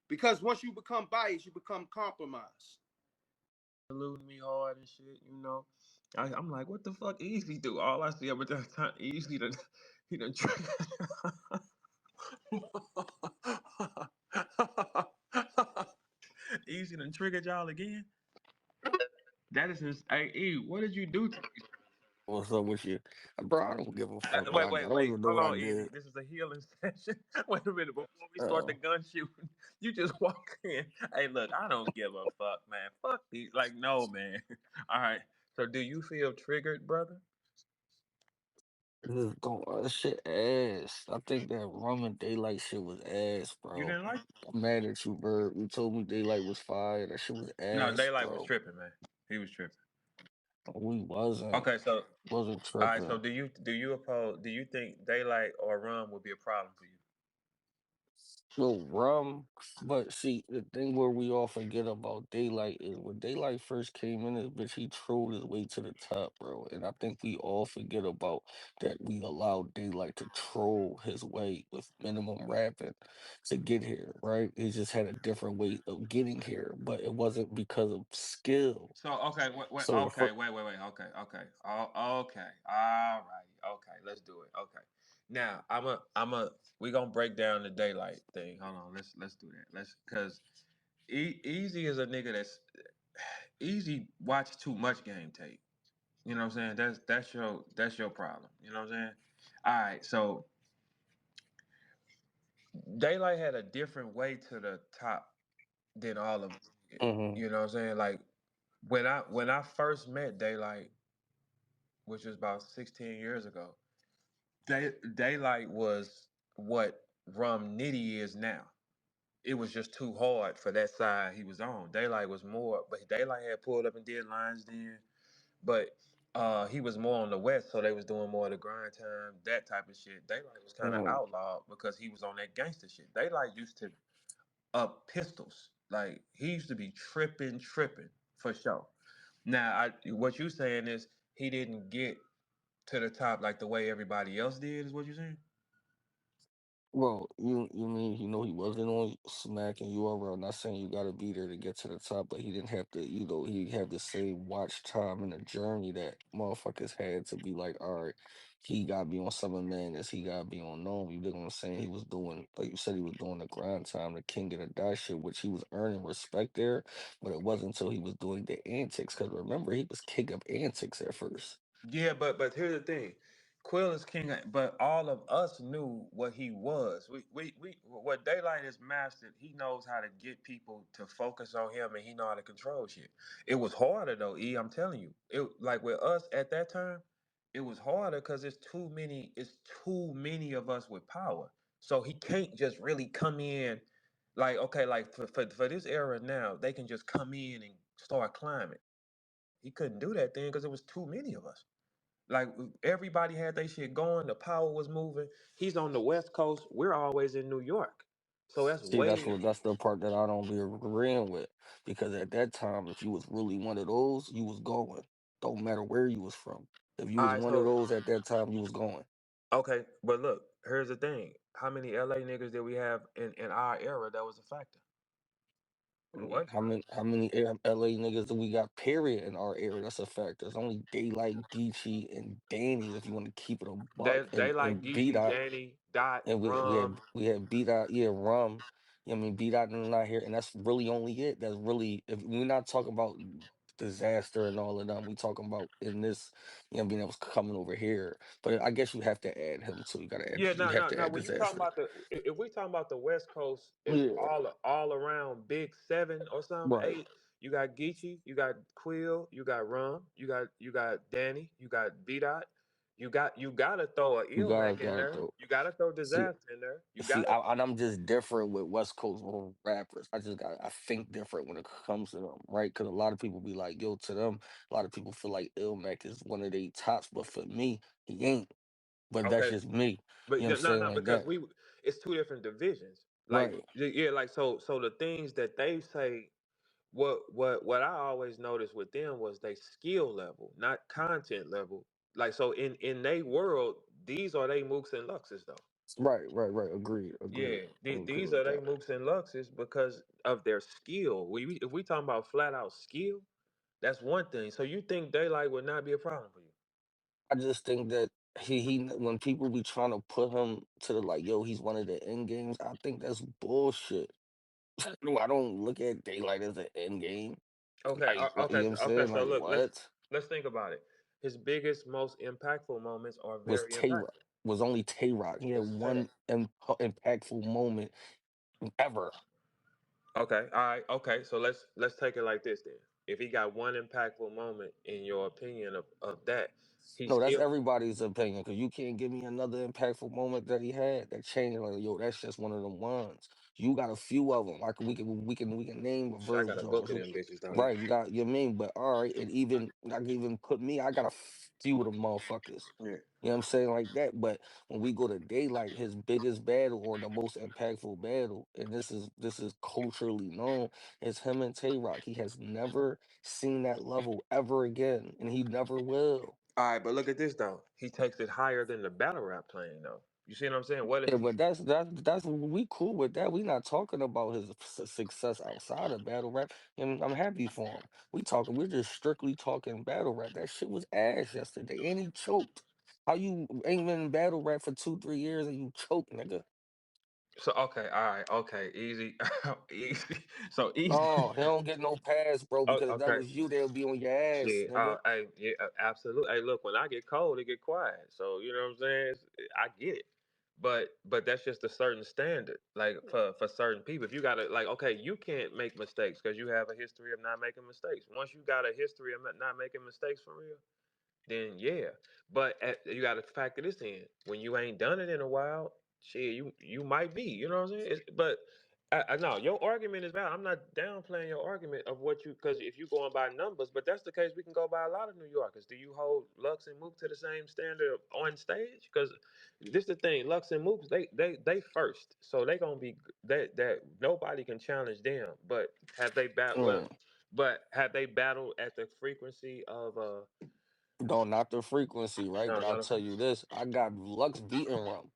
Because once you become biased, you become compromised. Saluting me hard and shit, you know. I'm like, what the fuck Easy do? All I see every time Easy done he done Easy done triggered y'all again. That is his hey E, what did you do to me? What's up with you, bro? I don't give a fuck what Wait, I did. I wait, don't wait. even know Hold what I on, Easy. did. This is a healing session. Wait a minute. Before we start the Uh, gun shooting, you just walk in. Hey, look, I don't give a fuck, man. Fuck these. Like, no, man. All right. So, do you feel triggered, brother? this is going shit ass. I think that rum and daylight shit was ass, You bro. didn't like it? I'm mad at you, Verb. You told me daylight was fire. That shit was No, ass, Daylyt was bro. tripping, man. He was tripping. We wasn't Okay, so wasn't all right. So, tripping. do you oppose? Do you think Daylyt or Rum would be a problem for you? So rum, but see the thing where we all forget about daylight is when daylight first came in, this bitch he trolled his way to the top, bro. And I think we all forget about that. We allowed daylight to troll his way with minimum rapping to get here, right? He just had a different way of getting here, but it wasn't because of skill. So okay, So the okay, first, wait, okay, okay, all right, okay, let's do it. Okay, now we gonna break down the Daylyt thing. Hold on, let's do that. Let's because Easy is a nigga that's Easy watch too much game tape. You know what I'm saying? That's your problem. You know what I'm saying? All right, so Daylyt had a different way to the top than all of us did. mhm. You know what I'm saying? Like when I first met Daylyt, which was about 16 years ago. Daylyt was what Rum Nitty is now. It was just too hard for that side he was on. Daylyt was more, but Daylyt had pulled up and did lines then, but he was more on the west, so they was doing more of the grind time, that type of shit. Daylyt was kind of Mhm. outlawed because he was on that gangster shit. Daylyt used to up pistols, like he used to be tripping for sure. Now, what you saying is he didn't get to the top like the way everybody else did, is what you're saying? Well, you mean he wasn't on smacking URL? Not saying you got to be there to get to the top, but he didn't have to. He had the same watch time and the journey that motherfuckers had to be like, all right, he got to be on Seven Man as he got to be on Gnome. You dig what I'm saying? He was doing, like you said, he was doing the grind time, the king of the die shit, which he was earning respect there. But it wasn't until he was doing the antics. Because remember, he was king of antics at first. Yeah, but here's the thing. Quill is king, but all of us knew what he was. We what Daylyt has mastered. He knows how to get people to focus on him, and he know how to control shit. It was harder though, E. I'm telling you. It like with us at that time, it was harder because it's too many. It's too many of us with power. So he can't just really come in, like okay, like for this era now, they can just come in and start climbing. He couldn't do that then because it was too many of us. Like everybody had their shit going, the power was moving. He's on the West Coast. We're always in New York, so that's See, way. that's the part that I don't be agreeing with. Because at that time, if you was really one of those, you was going. Don't matter where you was from. If you All was right, one of so those at that time, you was going. okay, but look, here's the thing: how many LA niggas did we have in our era that was a factor? It wasn't. How many LA niggas do we got? Period in our area. That's a fact. There's only Daylight, Geechee, and Danny. If you want to keep it a buck, They like and B Geechee, Dot. Danny, Dot, And Rum. we had beat out, yeah, rum. I mean, beat out and not here, and that's really only it. That's really, if we're not talking about disaster and all of them, we talking about in this, being able to coming over here. But I guess you have to add him too. You got to add, Yeah, you no, have no, to no. add When you talking disaster. about if we talking about the West Coast, it's Yeah, all around Big Seven or something. right. Eight. You got Geechee, you got Quill, you got Rum, you got Danny, you got B Dot. You gotta throw a You Illmac in gotta there. though. You gotta throw See, Disaster in there. You see, gotta. and I'm just different with West Coast rappers. I think different when it comes to them, right? Because a lot of people be like, yo, to them, a lot of people feel like Ilmac is one of their tops, but for me, he ain't. But that's Okay, just me. but You know what I'm no, saying? no, Like because that. it's two different divisions. Like Right. yeah, like so the things that they say. What I always noticed with them was they skill level, not content level. Like so in they world, these are they mooks and luxes though. Right. Agreed. Agreed. Yeah, I'm agree these with are they that. mooks and luxes because of their skill. If we talking about flat out skill, that's one thing. So you think daylight would not be a problem for you? I just think that he when people be trying to put him to the like, yo, he's one of the end games. I think that's bullshit. No, I don't look at daylight as an end game. Like, you know what I'm Okay. saying? So Like, look, what let's think about it. His biggest, most impactful moments are was very Tay impactful. was only Tay Rock. He had Hold on. one impactful moment ever. Okay, all right, okay. So let's take it like this then. If he got one impactful moment in your opinion of that, he No, that's still. everybody's opinion because you can't give me another impactful moment that he had that changed. Like, yo, that's just one of them ones. You got a few of them. Like we can name a Shit, I got verb a book joint. of them bitches, don't you? Right, you got you mean, but all right, and even I can even put me. I got a few of them motherfuckers. Yeah. You know what I'm saying like that. But when we go to daylight, his biggest battle or the most impactful battle, and this is culturally known, is him and Tay Rock. He has never seen that level ever again, and he never will. All right, but look at this though. He takes it higher than the battle rap plane though. You see what I'm saying? What if Yeah, he? but that's we cool with that. We not talking about his success outside of battle rap, and I'm happy for him. We're just strictly talking battle rap. That shit was ass yesterday, and he choked. How you ain't been in battle rap for 2 3 years and you choke, nigga? So okay, all right, okay, easy, easy. So easy. Oh, he don't get no pass, bro. Oh, Because if that okay. was you, they'll be on your ass, Shit. nigga. Hey, yeah, absolutely. Hey, look, when I get cold, it get quiet. So you know what I'm saying? I get it. But that's just a certain standard, like for certain people. If you gotta like, okay, you can't make mistakes because you have a history of not making mistakes. Once you got a history of not making mistakes for real, then yeah. But you got to factor this in. When you ain't done it in a while, shit, you might be. You know what I'm saying? But I know your argument is valid. I'm not downplaying your argument of what you because if you going by numbers, but that's the case. We can go by a lot of New Yorkers. Do you hold Lux and Mook to the same standard on stage? Because this the thing, Lux and Mooks, they first, so they gonna be that nobody can challenge them. But have they battled? Well, Mm. but have they battled at the frequency of No, not the frequency, right? no, But I'll not a tell you this: I got Lux beating Rum.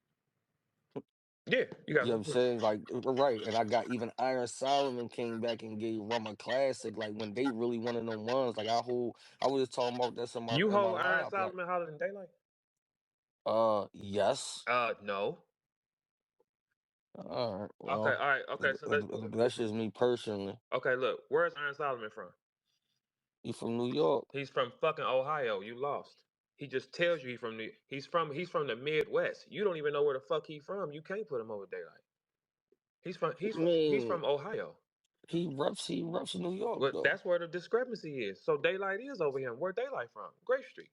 yeah, you got You know what I'm saying? Like, right. And I got even Iron Solomon came back and gave Rum a classic. Like when they really one of them ones. Like I was just talking about this you in my hold Iron live. Like, Solomon hotter than Daylight? yes. No. All right. Okay, Well, all right, okay. So let's that's just me personally. okay. Look, where's Iron Solomon from? You from New York? He's from fucking Ohio. You lost. He just tells you he's from the Midwest. You don't even know where the fuck he from. You can't put him over Daylight. I mean, He's from Ohio. he reps New York Well, though. that's where the discrepancy is. So Daylight is over him. Where Daylight from? Grape Street.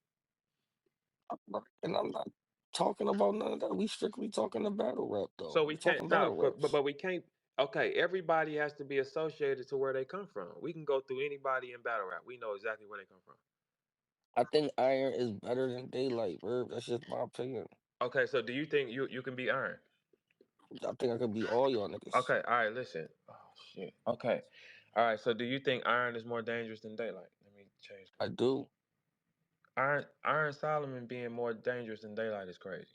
And I'm not talking about none of that. We strictly talking the battle rap though. So we We can't talking no, battle raps. but we can't. Okay, everybody has to be associated to where they come from. We can go through anybody in battle rap. We know exactly where they come from. I think Iron is better than Daylight, bro. That's just my opinion. Okay, so do you think you can be Iron? I think I could beat all y'all niggas. Okay, all right. Listen. Oh shit. Okay, all right. So do you think Iron is more dangerous than Daylight? Let me change. I do. Iron Solomon being more dangerous than Daylight is crazy.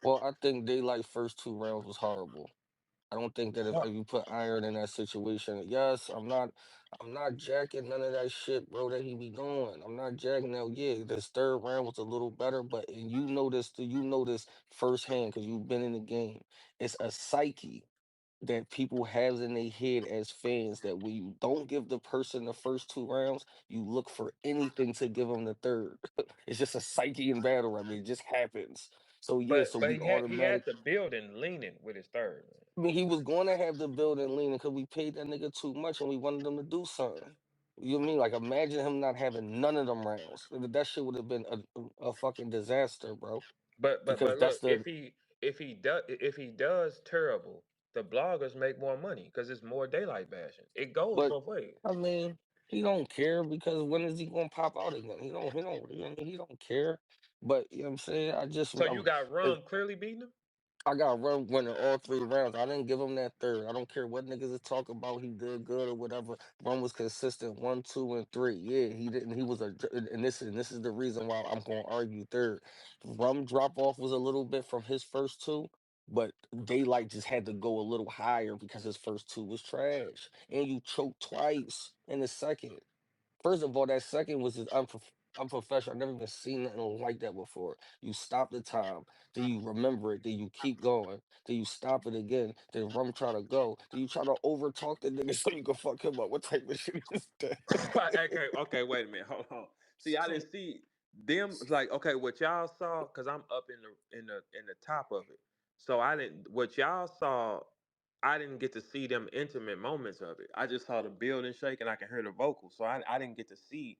Well, I think Daylight first 2 rounds was horrible. I don't think that if What? you put Iron in that situation, yes, I'm not jacking none of that shit, bro, that he be doing. I'm not jacking that. Yeah, this third round was a little better, but and you know this firsthand because you've been in the game. It's a psyche that people have in their head as fans that when you don't give the person the first 2 rounds, you look for anything to give them the third. It's just a psyche in battle. I mean, it just happens. So yeah, so But we he had automatic. the building leaning with his third. Man. I mean, he was going to have the building leaning because we paid that nigga too much and we wanted him to do something. You know what I mean? Like, imagine him not having none of them rounds. That shit would have been a fucking disaster, bro. Because But that's look, the. if he does terrible, the bloggers make more money because it's more daylight bashing. It goes But both ways. I mean, he don't care because when is he gonna pop out again? You know what I mean? He don't care. But you know what I'm saying? So you got Rum clearly beating him. I got run winning all 3 rounds. I didn't give him that third. I don't care what niggas is talking about. He did good or whatever. Run was consistent 1, 2, and 3. Yeah, he didn't. He was and this is the reason why I'm going to argue third. Rum drop off was a little bit from his first two. But Daylyt just had to go a little higher because his first two was trash, and you choked twice in the second. First of all, that second was just unprofessional. I've never even seen nothing like that before. You stop the time, then you remember it, then you keep going, then you stop it again, then Rum try to go, then you try to overtalk the nigga so you can fuck him up. What type of shit is that? Okay, okay, wait a minute, hold on. See, I didn't see them like okay, what y'all saw because I'm up in the top of it. So I didn't what y'all saw. I didn't get to see them intimate moments of it. I just saw the building shake and I can hear the vocals. So I didn't get to see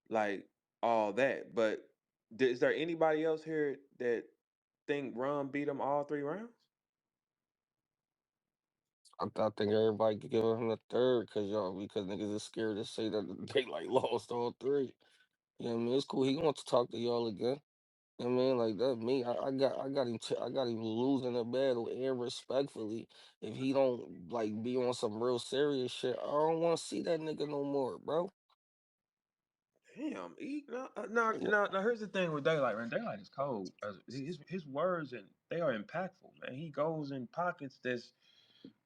like all that. But is there anybody else here that think Ron beat them all 3 rounds? I think everybody could give him the third because niggas is scared to say that Daylyt lost all three. You know what I mean? It's cool. He wants to talk to y'all again. You know what I mean, like that me. I got him losing the battle and respectfully. If he don't like be on some real serious shit, I don't want to see that nigga no more, bro. Damn, now. Here's the thing with Daylyt, man. Daylyt is cold. His words and they are impactful, man. He goes in pockets that's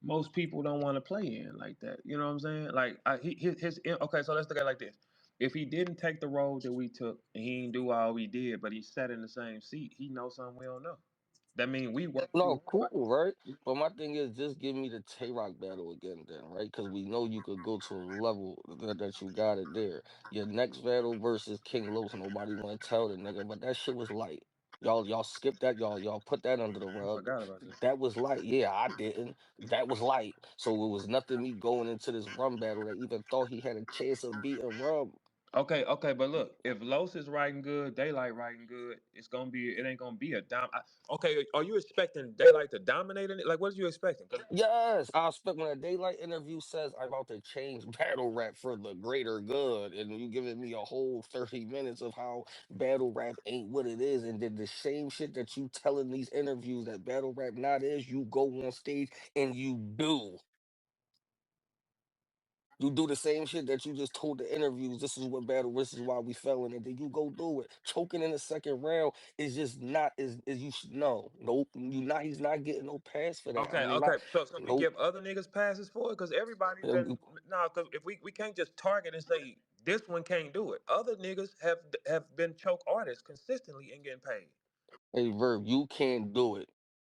most people don't want to play in like that. You know what I'm saying? Like okay. So let's look at it like this. If he didn't take the road that we took and he didn't do all we did, but he sat in the same seat, he knows something we don't know. That means we work No, too cool, hard. right? But my thing is, just give me the Tay Rock battle again, then, right? Because we know you could go to a level that you got it there. Your next battle versus King Los, nobody want to tell the nigga, but that shit was light. Y'all skipped that. Y'all put that under the I rug. forgot about this. That was light. Yeah, I didn't. That was light. So it was nothing me going into this Rum battle that even thought he had a chance of beating Rum. Okay, okay, but look, if Los is writing good, Daylyt writing good, it ain't gonna be a okay, are you expecting Daylyt to dominate in it? Like, what are you expecting? Yes, I expect when a Daylyt interview says I'm about to change battle rap for the greater good, and you giving me a whole 30 minutes of how battle rap ain't what it is, and then the same shit that you telling these interviews that battle rap not is, you go on stage and you do. You do the same shit that you just told the interviews. This is what battle. This is why we fell in it. Then you go do it. Choking in the second round is just not is you should know. Nope. You not. He's not getting no pass for that. Okay, I'm not. okay. So we Nope. give other niggas passes for it because everybody's Yeah, been no. Because if we can't just target and say this one can't do it. Other niggas have been choke artists consistently and getting paid. hey, Verb, you can't do it.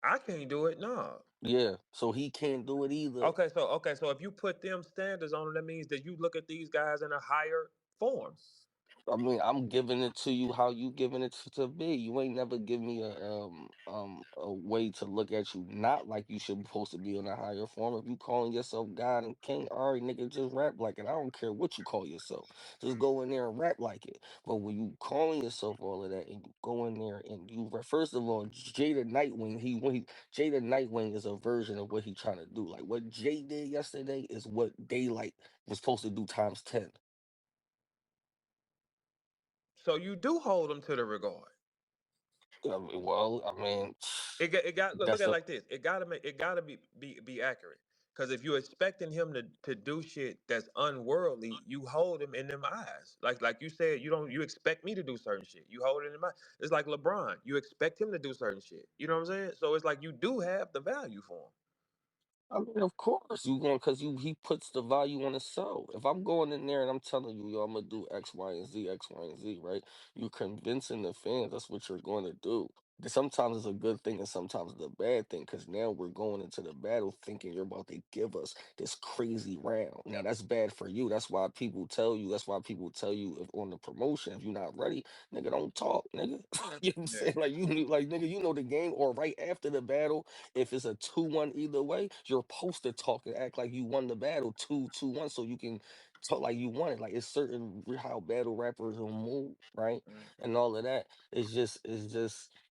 I can't do it. No. Yeah, so he can't do it either. Okay. So if you put them standards on it, that means that you look at these guys in a higher form. I mean, I'm giving it to you how you giving it to be. You ain't never give me a way to look at you not like you should be supposed to be in a higher form. If you calling yourself God and King, all right, nigga, just rap like it. I don't care what you call yourself. Just go in there and rap like it. But when you calling yourself all of that and you go in there and first of all, Jada Nightwing, Jada Nightwing is a version of what he trying to do. Like what Jay did yesterday is what Daylyt was supposed to do times 10. So you do hold them to the regard. Well, I mean, It got look that's at it a like this. It gotta be accurate. Because if you're expecting him to do shit that's unworldly, you hold him in them eyes. Like you said, you expect me to do certain shit. You hold it in my. It's like LeBron. You expect him to do certain shit. You know what I'm saying? So it's like you do have the value for him. I mean, of course, you going because he puts the value on himself. If I'm going in there and I'm telling you, yo, I'm gonna do X, Y, and Z, X, Y, and Z, right? You convincing the fans that's what you're going to do. Sometimes it's a good thing and sometimes it's a bad thing because now we're going into the battle thinking you're about to give us this crazy round. Now that's bad for you. That's why people tell you. That's why people tell you if on the promotion, if you're not ready, nigga, don't talk, nigga. You know what I'm Yeah. saying? Like nigga, you know the game. Or right after the battle, if it's a 2-1 either way, you're supposed to talk and act like you won the battle 2-1 so you can talk like you won it. Like it's certain how battle rappers will move, right? Mm. And all of that. It's just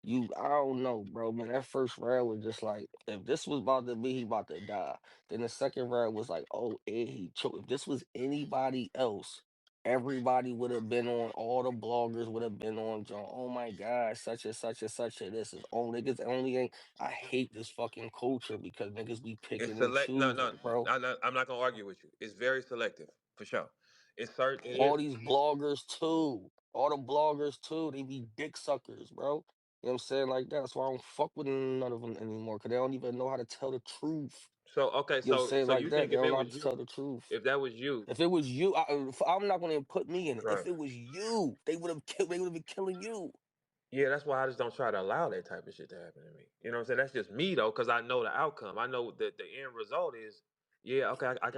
you, I don't know, bro. Man, that first round was just like if this was about to be he about to die. Then the second round was like, oh, and he choked. If this was anybody else, everybody would have been on, all the bloggers would have been on John. Oh my God, such and such and such and this is only niggas only ain't. I hate this fucking culture because niggas be It's picking and select. No, no, choosing, bro. I'm not gonna argue with you. It's very selective for sure. It's certain. It All is. these bloggers too. All the bloggers too. They be dick suckers, bro. You know what I'm saying? Like that. That's why I don't fuck with none of them anymore. Cause they don't even know how to tell the truth. So okay, You know what I'm saying? so Like you that. think They if don't it know how was to you, tell the truth. if that was you, If it was you, I'm not gonna put me in it. If right? it was you, they would have killed. They would have been killing you. Yeah, that's why I just don't try to allow that type of shit to happen to me. You know what I'm saying? That's just me though, because I know the outcome. I know that the end result is, yeah, okay, I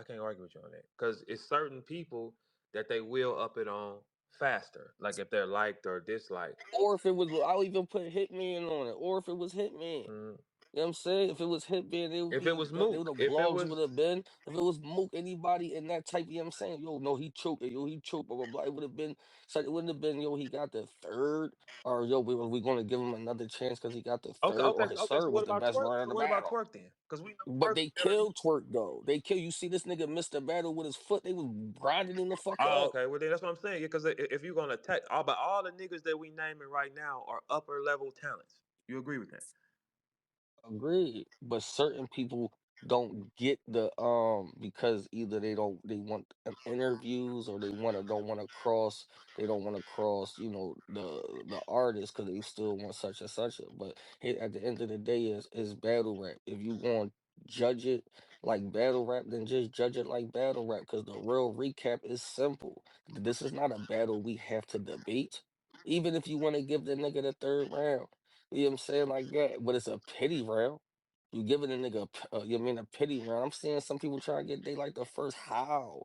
can't argue with you on that. Because it's certain people that they will up it on faster, like if they're liked or disliked. Or if it was, I'll even put Hitman on it. Or if it was Hitman. Mm. You know what I'm saying? If it was Hitman, it would If it be was they would Mook, the if it blogs would was have been. If it was Mook, anybody in that type, you know what I'm saying? Yo, no, he choked it. Yo, he choked, blah, blah, blah. It would have been, so it wouldn't have been, yo, he got the third, or yo, we going to give him another chance because he got the okay, third, okay, or his okay. third So was what the about best twerk? round of So the what about battle. twerk then? Because we know But twerk they is better than. killed Twerk though. They kill. You see this nigga missed the battle with his foot. They was grinding him the fuck Oh, up. okay. Well, then that's what I'm saying. Yeah, because if you're gonna attack, but all the niggas that we naming right now are upper level talents. You agree with that? Agreed. But certain people don't get the because either they want interviews, or they don't want to cross, the artist, because they still want such and such but at the end of the day is battle rap. If you want to judge it like battle rap, then just judge it like battle rap, because the real recap is simple. This is not a battle we have to debate. Even if you want to give the nigga the third round, you know what I'm saying, like that, but it's a pity round. You giving a nigga, you mean a pity round? I'm seeing some people try to get they like the first how,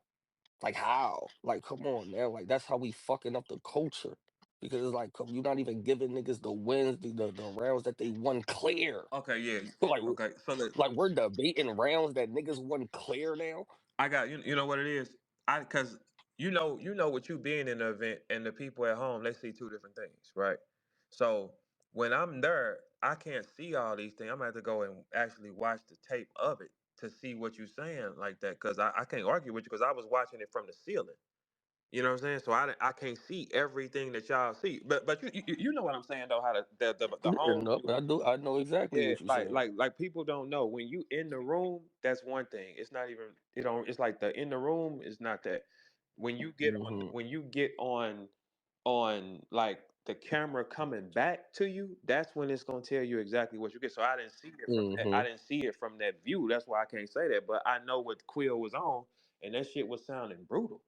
like how, like come on now, like that's how we fucking up the culture, because it's like you're not even giving niggas the wins, the rounds that they won clear. Okay, yeah. like Okay, so look, like we're debating rounds that niggas won clear now. I got you. You know what it is? I because you know what you being in the event and the people at home they see two different things, right? So when I'm there, I can't see all these things. I'm gonna have to go and actually watch the tape of it to see what you're saying like that. Because I can't argue with you because I was watching it from the ceiling. You know what I'm saying? So I can't see everything that y'all see. But you know what I'm saying though? How the Yeah, home no, view. I know exactly Yeah, what you're like saying. like like people don't know when you in the room. That's one thing. It's not even you know. It's like the in the room is not that. Hmm. When you get on like the camera coming back to you, that's when it's gonna tell you exactly what you get. So I didn't see it from that. I Hmm. didn't see it from that view. That's why I can't say that. But I know what Quill was on, and that shit was sounding brutal.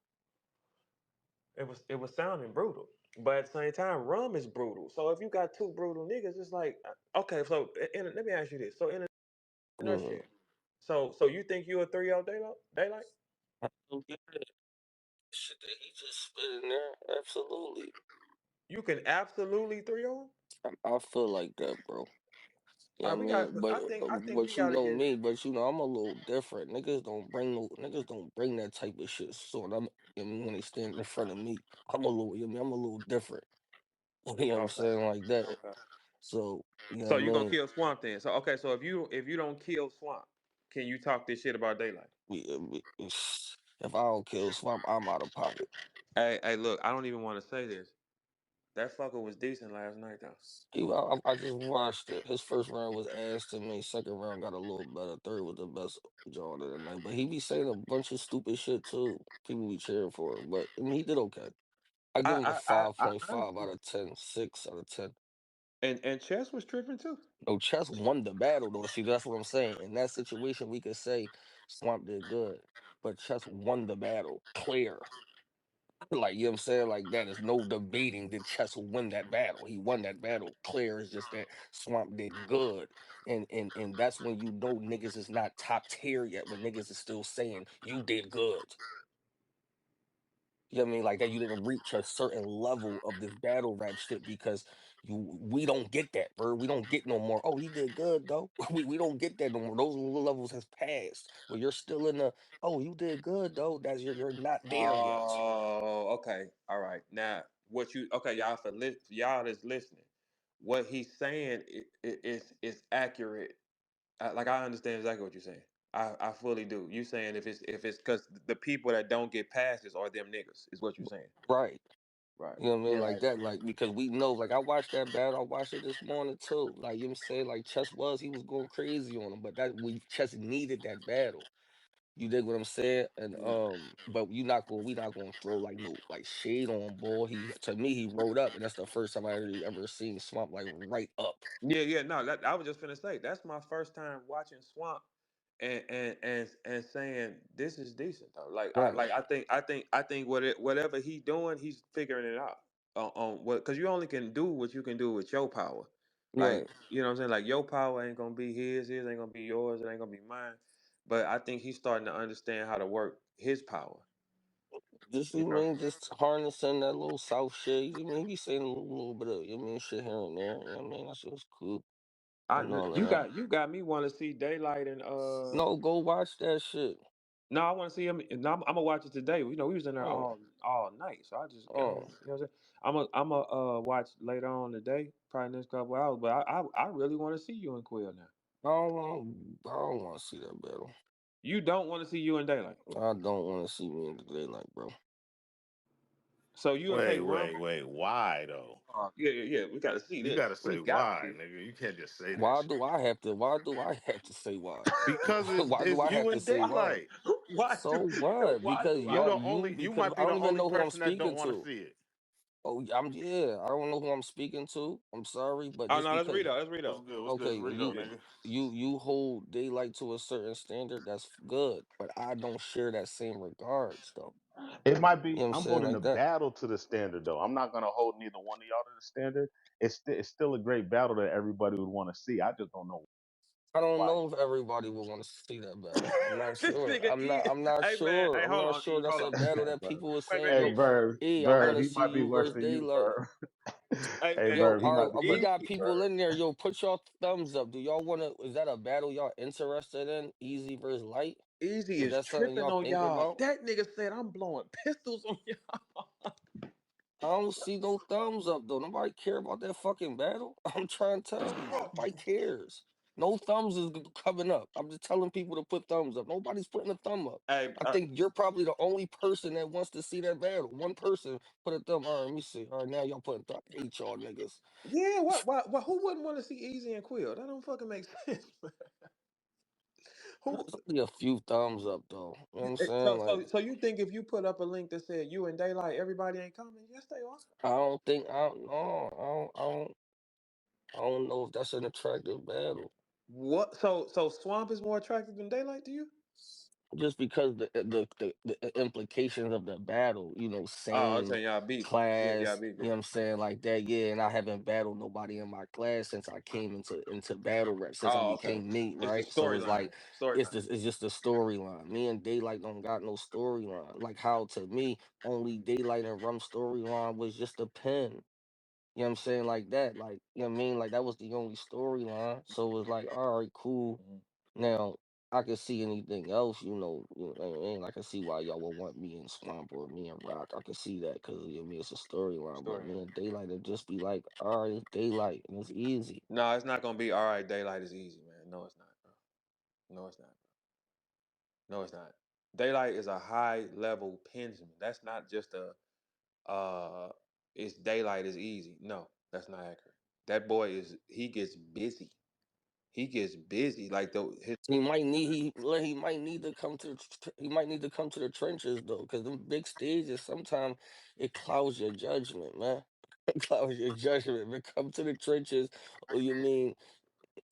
It was sounding brutal. But at the same time, rum is brutal. So if you got two brutal niggas, it's like okay. So let me ask you this. So in a nutshell, Hmm. so you think you a 3-0 daylight? Daylight? Shit that he just spit in there, absolutely. You can absolutely 3-0. I feel like that, bro. You All know right, what I we got. mean? But I think we you got to know get. me, but I'm a little different. Niggas don't bring that type of shit. So when when they stand in front of me, I'm a little different. You know what I'm Okay. saying? Like that. Okay. So, you know So what I you gonna mean? kill Swamp then? So okay. So if you don't kill Swamp, can you talk this shit about Daylight? If I don't kill Swamp, I'm out of pocket. Hey, look. I don't even want to say this. That fucker was decent last night though. I just watched it. His first round was ass to me. Second round got a little better. Third was the best joint of the night. But he be saying a bunch of stupid shit too. People be cheering for him. But I mean, he did okay. I give him a five I point five out understand. of 10, 6 out of 10. And Chess was tripping too. No, Chess won the battle though. See, that's what I'm saying. In that situation, we could say Swamp did good, but Chess won the battle clear. Like, you know what I'm saying? Like, that is no debating that Chess will win that battle. He won that battle clear. It's just that Swamp did good. And that's when you know niggas is not top tier yet, when niggas is still saying you did good. You know what I mean? Like that you didn't reach a certain level of this battle rap shit, because we don't get that, bro. We don't get no more. Oh, he did good though. We don't get that no more. Those levels has passed. But you're still in the, oh, you did good though. That's you're not there yet. Oh, okay. All right. Now, what you okay, y'all for y'all that's listening. What he's saying is accurate. Like I understand exactly what you're saying. I fully do. You saying if it's because the people that don't get passes are them niggas is what you're saying. Right. Right. You know what I mean? Yeah. Like that, like because we know, like I watched that battle, I watched it this morning too. Like you know what I'm saying, like Chess he was going crazy on him, but that we Chess needed that battle. You dig what I'm saying? And Yeah. but we not gonna throw like no like shade on boy. He to me he wrote up, and that's the first time I ever seen Swamp like right up. Yeah. No, I was just finna say that's my first time watching Swamp, and saying this is decent though. Right, I think whatever he doing, he's figuring it out on what because you only can do what you can do with your power. Like right. you know what I'm saying. Like your power ain't gonna be his ain't gonna be yours, it ain't gonna be mine. But I think he's starting to understand how to work his power. Just You you know. mean just harnessing that little South shit. You mean he be saying a little bit of shit here and there. You know what I mean that shit was cool and all of that. You got me want to see Daylight and No, go watch that shit. no, I want to see him. And I'm gonna watch it today. You know, we was in there Oh, all night, so I just you know oh. what I'm saying. I'm a watch later on today, probably next couple hours. But I really want to see you and Quill now. I don't want to see that battle. You don't want to see you and Daylight, I don't want to see me in the daylight, bro. so you and K Rum. Wait. Why though? Yeah. We got to see You this. gotta We say got to why, see. nigga. You can't just say that Why shit. do I have to? Why do I have to say why? Because Why do it's I have you to and say why? Daylight. Why So do what? why Because do I? You because might I be the don't even only know who I'm person that don't speaking want to to. see it. Oh, yeah. I don't know who I'm speaking to. I'm sorry, but Oh just no, let's because read out. Let's read What's out. good? What's good? okay, Rito, nigga. you hold daylight to a certain standard, that's good. But I don't share that same regards, though. It might You know be. what I'm I'm saying holding the like that. battle to the standard, though. I'm not gonna hold neither one of y'all to the standard. It's still a great battle that everybody would want to see. I just don't know I don't why. know if everybody will want to see that battle. I'm not This sure. nigga E. I'm not Hey man, sure. hey, I'm hold not on, sure E. that's Hold a on. battle that Verb. people were Wait, saying, man, Hey, yo, E. I want Verb. to He see might be you worse versus than you, Daylight. Verb. Hey Hey, man, Yo, Verb. He all might right, be we worse E. got than you, people Verb. in there. Yo, put your thumbs up. Do y'all want to? Is that a battle y'all interested in? Easy versus Light? Easy Is is that something tripping y'all on think y'all. about? That nigga said I'm blowing pistols on y'all. I don't see no thumbs up though. Nobody care about that fucking battle. I'm trying to tell you, nobody cares. No thumbs is coming up. I'm just telling people to put thumbs up. Nobody's putting a thumb up. Hey, I think you're probably the only person that wants to see that battle. One person put a thumb. All right, let me see. All right, now y'all putting thumb. I hate y'all niggas. yeah, what? Why? Who wouldn't want to see Easy and Quill? That don't fucking make sense. Who? There's only a few thumbs up though. You know what I'm saying? So you think if you put up a link that said you and Daylight, everybody ain't coming? Yes, they are. I don't think I don't know. I don't know if that's an attractive battle. What? So Swamp is more attractive than Daylight to you? Just because the implications of the battle, Oh, I'm same saying y'all beefing. Yeah, y'all class, you beefing. know what I'm saying, like that, yeah. And I haven't battled nobody in my class since I came into battle rap, since I Oh, okay. became Nate, It's the right? So it's storyline. like Storyline. it's just a storyline. Me and Daylight don't got no storyline. Like how to me, only Daylight and Rum storyline was just a pen. You know what I'm saying? Like that. Like, you know what I mean? Like that was the only storyline. So it was like, all right, cool. Mhm. Now I can see anything else, you know what I mean? I can see why y'all would want me and Swamp or me and Rock. I can see that because you know, me, it's a storyline. But Storyline. me and Daylight would just be like, all right, it's Daylight and it's easy. No, it's not gonna be all right. Daylight is easy, man. No, it's not, bro. No, it's not. No, it's not. Daylight is a high level pensman. That's not just a it's daylight is easy. No, that's not accurate. That boy is he gets busy. He gets busy. Like the his He might need to come to he might need to come to the trenches though, because them big stages sometimes it clouds your judgment, man. It clouds your judgment. Man, come to the trenches, or you mean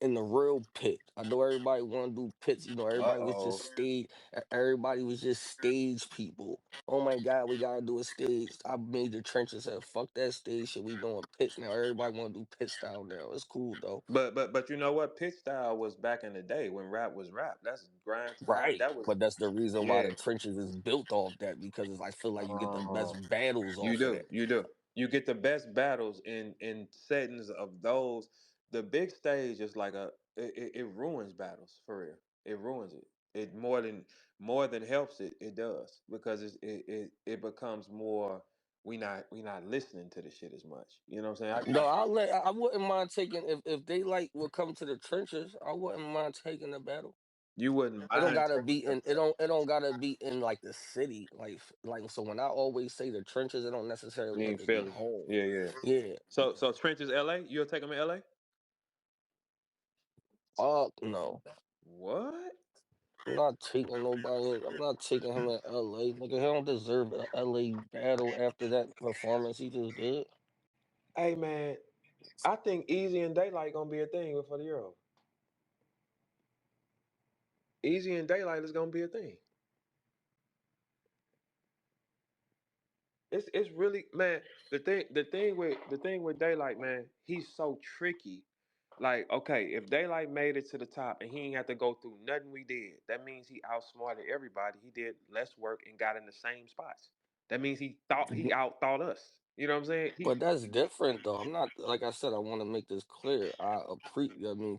in the real pit. I know everybody want to do pits. Everybody was just uh-oh. everybody was just stage people. Oh my God, we gotta do a stage. I made the trenches said, fuck that stage shit. We doing pits now. Everybody want to do pit style now. It's cool though. But you know what? Pitch style was back in the day when rap was rap. That's grind time. Right. That was But that's the reason why yeah. the trenches is built off that, because I feel like you get the best Um, battles you off of do, that. you do. You get the best battles in settings of those. The big stage is like it ruins battles for real. It ruins it. It more than helps it. It does because it becomes more. We not listening to the shit as much. You know what I'm saying? No, I wouldn't mind taking if they like would come to the trenches, I wouldn't mind taking the battle. You wouldn't It don't mind gotta taking be the in it don't gotta be in like the city. Like so when I always say the trenches, it don't necessarily you have ain't to be Philly. home. Yeah, yeah. Yeah. So Trenches, LA. You'll take them in LA. Fuck no. What? I'm not taking nobody. I'm not taking him in LA. Nigga, he don't deserve a LA battle after that performance he just did. Hey man, I think Easy and Daylyt gonna be a thing before the Euro. Easy and Daylyt is gonna be a thing. It's really, man. The thing with Daylyt, man, he's so tricky. Like, okay, if Daylyt made it to the top and he ain't have to go through nothing we did, that means he outsmarted everybody. He did less work and got in the same spots. That means he out thought us. You know what I'm saying? But that's different though. I'm not like I said. I want to make this clear.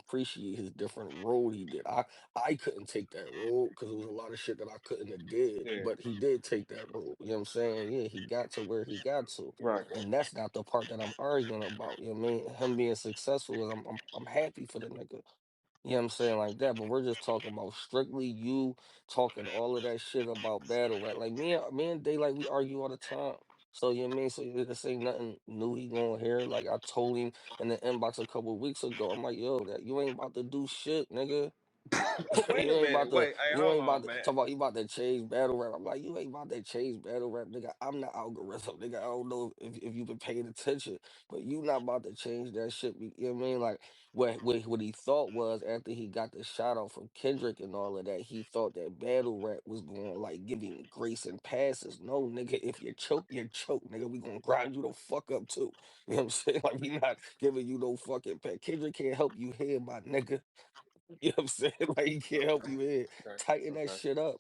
Appreciate his different road he did. I couldn't take that road because there was a lot of shit that I couldn't have did. Yeah, But he did take that road. You know what I'm saying? Yeah, he got to where he got to, right. and that's not the part that I'm arguing about. You know what I mean? Him being successful is I'm happy for the nigga. You know what I'm saying, like that, but we're just talking about strictly you talking all of that shit about battle rap. Like me and Daylyt, we argue all the time. So you know what I mean? So this ain't nothing new he gonna hear. Like I told him in the inbox a couple of weeks ago, I'm like, yo, that you ain't about to do shit, nigga. Wait You a ain't minute. about to, Wait. Hey, you hold ain't about on, to man. talk about you about to change battle rap. I'm like, you ain't about to change battle rap, nigga. I'm the algorithm, nigga. I don't know if you've been paying attention, but you not about to change that shit. You know what I mean? Like what he thought was after he got the shout out from Kendrick and all of that, he thought that battle rap was going to like give him grace and passes. No, nigga, if you choke, nigga. We gonna grind you the fuck up too. You know what I'm saying? Like we not giving you no fucking pass. Kendrick can't help you here, my nigga. You know what I'm saying? Like he can't help you in. Okay. Tighten that Okay. shit up.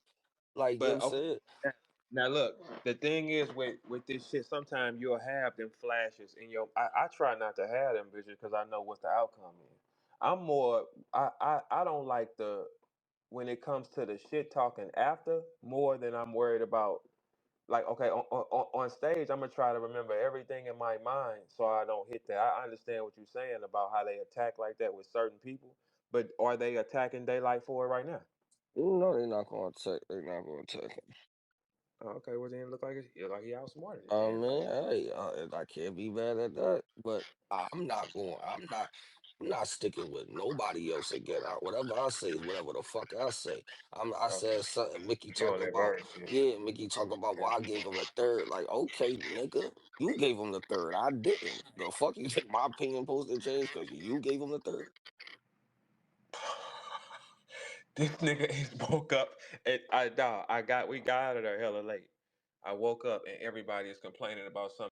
Like, you know what I'm But okay. saying? Now look, the thing is with this shit, sometimes you'll have them flashes in your. I try not to have them bitches because I know what the outcome is. I'm more. I don't like the when it comes to the shit talking after more than I'm worried about. Like, okay, on stage, I'm gonna try to remember everything in my mind so I don't hit that. I understand what you're saying about how they attack like that with certain people, but are they attacking Daylyt for it right now? No, they're not gonna attack. They're not gonna attack him. Oh, okay, well then it look like he outsmarted it. I Damn, mean, hey, I can't be mad at that. But I'm not going. I'm not sticking with nobody else again. Whatever I say is whatever the fuck I say. I okay. said something. Mickey You talk on that about. bird shit? Yeah, Mickey talk about. Well, I gave him the third. Like, okay, nigga, you gave him the third. I didn't. The fuck you think my opinion supposed to change because you gave him the third? This nigga is woke up and we got out of there hella late. I woke up and everybody is complaining about something